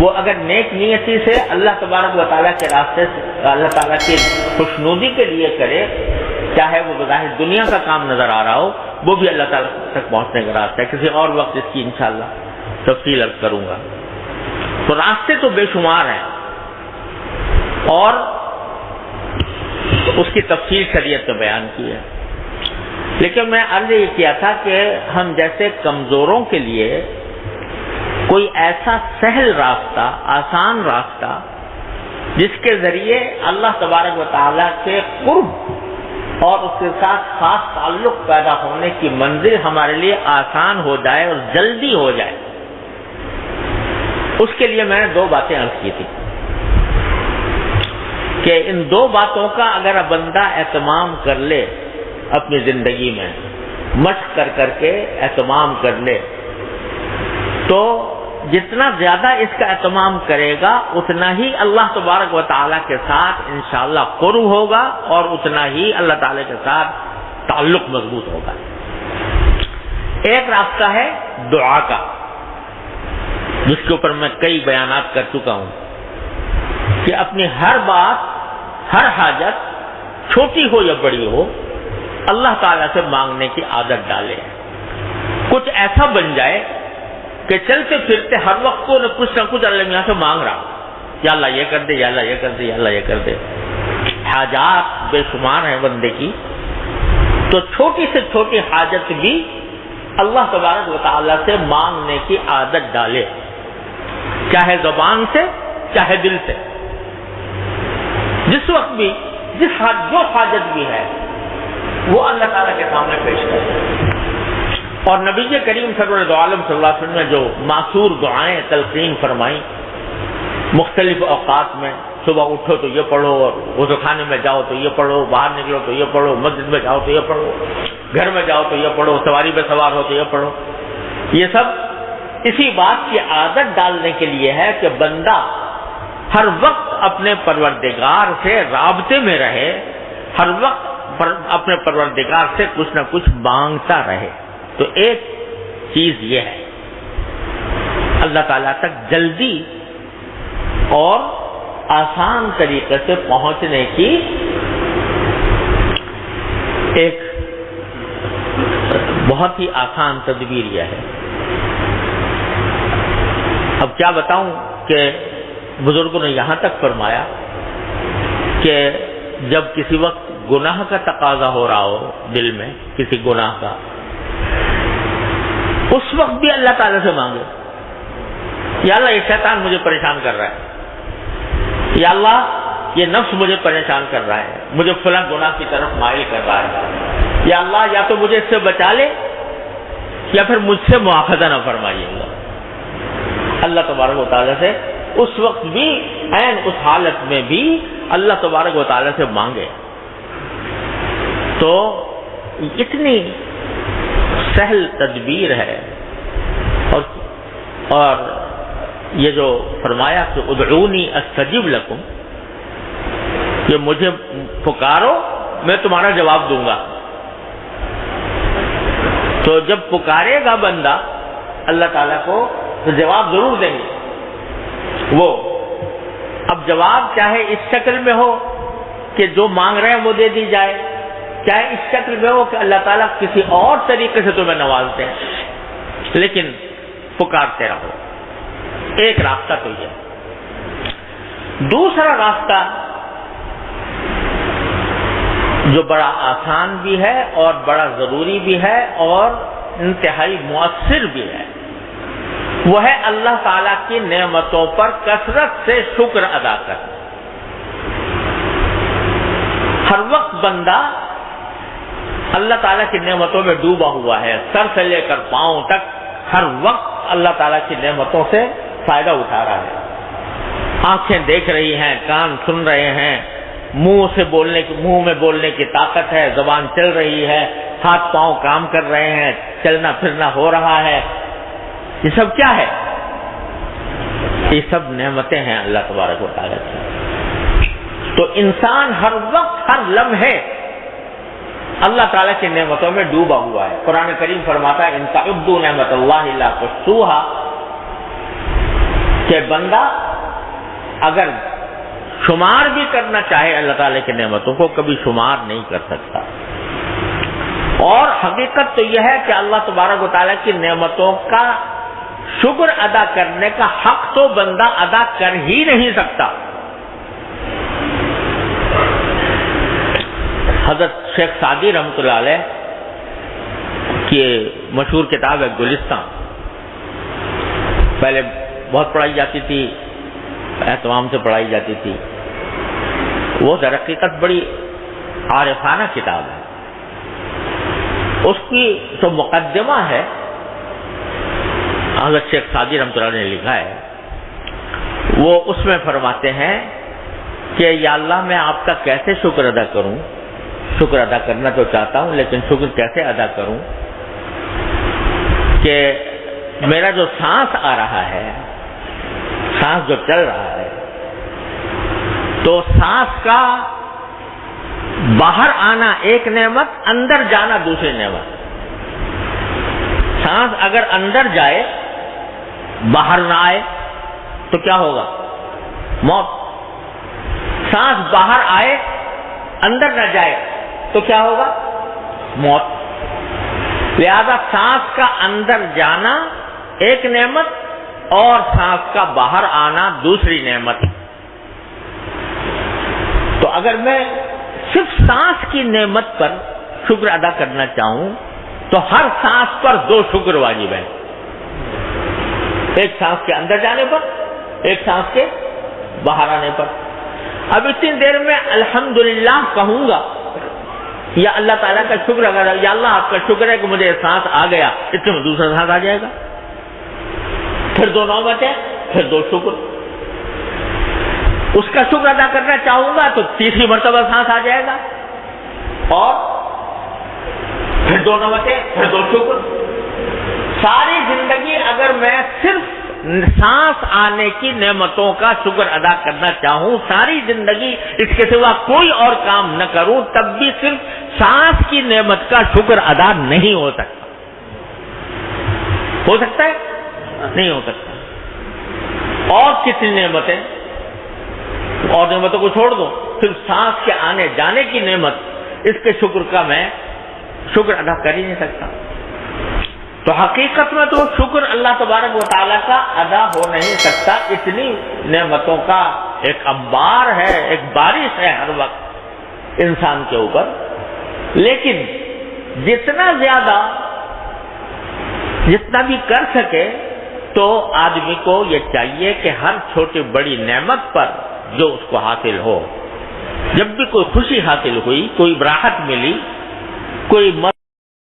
وہ اگر نیک نیتی سے اللہ تبارک و تعالیٰ کے راستے سے اللہ تعالیٰ کی خوشنودی کے لیے کرے، چاہے وہ بظاہر دنیا کا کام نظر آ رہا ہو، وہ بھی اللہ تعالیٰ تک پہنچنے کا راستہ ہے۔ کسی اور وقت اس کی انشاءاللہ تفصیل عرض کروں گا۔ تو راستے تو بے شمار ہیں اور اس کی تفصیل شریعت نے بیان کی ہے، لیکن میں عرض یہ کیا تھا کہ ہم جیسے کمزوروں کے لیے کوئی ایسا سہل راستہ، آسان راستہ، جس کے ذریعے اللہ تبارک و تعالیٰ کے قرب اور اس کے ساتھ خاص تعلق پیدا ہونے کی منزل ہمارے لیے آسان ہو جائے اور جلدی ہو جائے، اس کے لیے میں نے 2 باتیں عرض کی تھی کہ ان 2 باتوں کا اگر بندہ اہتمام کر لے اپنی زندگی میں، مشق کر کر کے اہتمام کر لے، تو جتنا زیادہ اس کا اہتمام کرے گا اتنا ہی اللہ تبارک و تعالیٰ کے ساتھ انشاءاللہ قرب ہوگا اور اتنا ہی اللہ تعالیٰ کے ساتھ تعلق مضبوط ہوگا۔ ایک راستہ ہے دعا کا، جس کے اوپر میں کئی بیانات کر چکا ہوں کہ اپنی ہر بات، ہر حاجت، چھوٹی ہو یا بڑی ہو، اللہ تعالیٰ سے مانگنے کی عادت ڈالے، کچھ ایسا بن جائے کہ چلتے پھرتے ہر وقت کو کچھ نہ کچھ اللہ میاں سے مانگ رہا، یا اللہ یہ کر دے، یا اللہ یہ کر دے، یا اللہ یہ کر دے۔ حاجات بے شمار ہیں بندے کی، تو چھوٹی سے چھوٹی حاجت بھی اللہ تبارک و تعالیٰ سے مانگنے کی عادت ڈالے، چاہے زبان سے چاہے دل سے، جس وقت بھی جو حاجت بھی ہے وہ اللہ تعالیٰ کے سامنے پیش کرے۔ اور نبی کریم سرور عالم صلی اللہ علیہ وسلم نے جو معصور دعائیں تلقین فرمائیں مختلف اوقات میں، صبح اٹھو تو یہ پڑھو، اور وضو خانے میں جاؤ تو یہ پڑھو، باہر نکلو تو یہ پڑھو، مسجد میں جاؤ تو یہ پڑھو، گھر میں جاؤ تو یہ پڑھو، سواری پہ سوار ہو تو یہ پڑھو، یہ سب اسی بات کی عادت ڈالنے کے لیے ہے کہ بندہ ہر وقت اپنے پروردگار سے رابطے میں رہے، ہر وقت اپنے پروردگار سے کچھ نہ کچھ مانگتا رہے۔ تو ایک چیز یہ ہے اللہ تعالیٰ تک جلدی اور آسان طریقے سے پہنچنے کی ایک بہت ہی آسان تدبیر یہ ہے۔ اب کیا بتاؤں کہ بزرگوں نے یہاں تک فرمایا کہ جب کسی وقت گناہ کا تقاضا ہو رہا ہو دل میں، کسی گناہ کا، اس وقت بھی اللہ تعالیٰ سے مانگے، یا اللہ یہ شیطان مجھے پریشان کر رہا ہے، یا اللہ یہ نفس مجھے پریشان کر رہا ہے، مجھے فلاں گناہ کی طرف مائل کر رہا ہے، یا اللہ یا تو مجھے اس سے بچا لے یا پھر مجھ سے مواخذہ نہ فرمائیے گا۔ اللہ تبارک و تعالیٰ سے اس وقت بھی، عین اس حالت میں بھی اللہ تبارک و تعالیٰ سے مانگے۔ تو اتنی سہل تدبیر ہے، اور یہ جو فرمایا کہ ادعونی استجب لکم، کہ مجھے پکارو میں تمہارا جواب دوں گا۔ تو جب پکارے گا بندہ اللہ تعالیٰ کو تو جواب ضرور دیں گے وہ۔ اب جواب چاہے اس شکل میں ہو کہ جو مانگ رہے ہیں وہ دے دی جائے، چاہے اس شکل میں ہو کہ اللہ تعالیٰ کسی اور طریقے سے تمہیں نوازتے ہیں، لیکن پکارتے رہو۔ ایک راستہ تو یہ۔ دوسرا راستہ جو بڑا آسان بھی ہے اور بڑا ضروری بھی ہے اور انتہائی مؤثر بھی ہے، وہ ہے اللہ تعالیٰ کی نعمتوں پر کثرت سے شکر ادا کرنا۔ ہر وقت بندہ اللہ تعالیٰ کی نعمتوں میں ڈوبا ہوا ہے، سر سے لے کر پاؤں تک ہر وقت اللہ تعالیٰ کی نعمتوں سے فائدہ اٹھا رہا ہے۔ آنکھیں دیکھ رہی ہیں، کان سن رہے ہیں، منہ میں بولنے کی طاقت ہے، زبان چل رہی ہے، ہاتھ پاؤں کام کر رہے ہیں، چلنا پھرنا ہو رہا ہے۔ یہ سب کیا ہے؟ یہ سب نعمتیں ہیں اللہ تبارک و تعالیٰ کی۔ تو انسان ہر وقت، ہر لمحے اللہ تعالیٰ کی نعمتوں میں ڈوبا ہوا ہے۔ قرآن کریم فرماتا ہے ان تعدوا نعمت اللہ لا تحصوها، کہ بندہ اگر شمار بھی کرنا چاہے اللہ تعالیٰ کی نعمتوں کو کبھی شمار نہیں کر سکتا. اور حقیقت تو یہ ہے کہ اللہ تبارک و تعالیٰ کی نعمتوں کا شکر ادا کرنے کا حق تو بندہ ادا کر ہی نہیں سکتا. حضرت شیخ سعدی رحمۃ اللہ علیہ کی مشہور کتاب ہے گلستان، پہلے بہت پڑھائی جاتی تھی، اہتمام سے پڑھائی جاتی تھی. وہ در حقیقت بڑی عارفانہ کتاب ہے. اس کی جو مقدمہ ہے حضرت شیخ سعدی رحمۃ اللہ نے لکھا ہے، وہ اس میں فرماتے ہیں کہ یا اللہ میں آپ کا کیسے شکر ادا کروں. شکر ادا کرنا تو چاہتا ہوں لیکن شکر کیسے ادا کروں کہ میرا جو سانس آ رہا ہے، سانس جو چل رہا ہے، تو سانس کا باہر آنا ایک نعمت، اندر جانا دوسری نعمت. سانس اگر اندر جائے باہر نہ آئے تو کیا ہوگا؟ موت. سانس باہر آئے اندر نہ جائے تو کیا ہوگا؟ موت. لہذا سانس کا اندر جانا ایک نعمت اور سانس کا باہر آنا دوسری نعمت. تو اگر میں صرف سانس کی نعمت پر شکر ادا کرنا چاہوں تو ہر سانس پر دو شکر واجب ہیں، ایک سانس کے اندر جانے پر، ایک سانس کے باہر آنے پر. اب اتنی دیر میں الحمدللہ کہوں گا یا اللہ تعالیٰ کا شکر اگر یا اللہ آپ کا شکر ہے کہ مجھے سانس آ گیا، اتنے میں دوسرا سانس آ جائے گا، پھر دو نعمتیں، پھر دو شکر. اس کا شکر ادا کرنا چاہوں گا تو تیسری مرتبہ سانس آ جائے گا، اور پھر دو نعمتیں، پھر دو شکر. ساری زندگی اگر میں صرف سانس آنے کی نعمتوں کا شکر ادا کرنا چاہوں، ساری زندگی اس کے سوا کوئی اور کام نہ کروں، تب بھی صرف سانس کی نعمت کا شکر ادا نہیں ہو سکتا. ہو سکتا ہے؟ نہیں ہو سکتا. اور کتنی نعمتیں، اور نعمتوں کو چھوڑ دو، صرف سانس کے آنے جانے کی نعمت، اس کے شکر کا میں شکر ادا کر ہی نہیں سکتا. تو حقیقت میں تو شکر اللہ تبارک و تعالیٰ کا ادا ہو نہیں سکتا. اتنی نعمتوں کا ایک انبار ہے، ایک بارش ہے ہر وقت انسان کے اوپر. لیکن جتنا زیادہ جتنا بھی کر سکے تو آدمی کو یہ چاہیے کہ ہر چھوٹی بڑی نعمت پر جو اس کو حاصل ہو، جب بھی کوئی خوشی حاصل ہوئی، کوئی راحت ملی، کوئی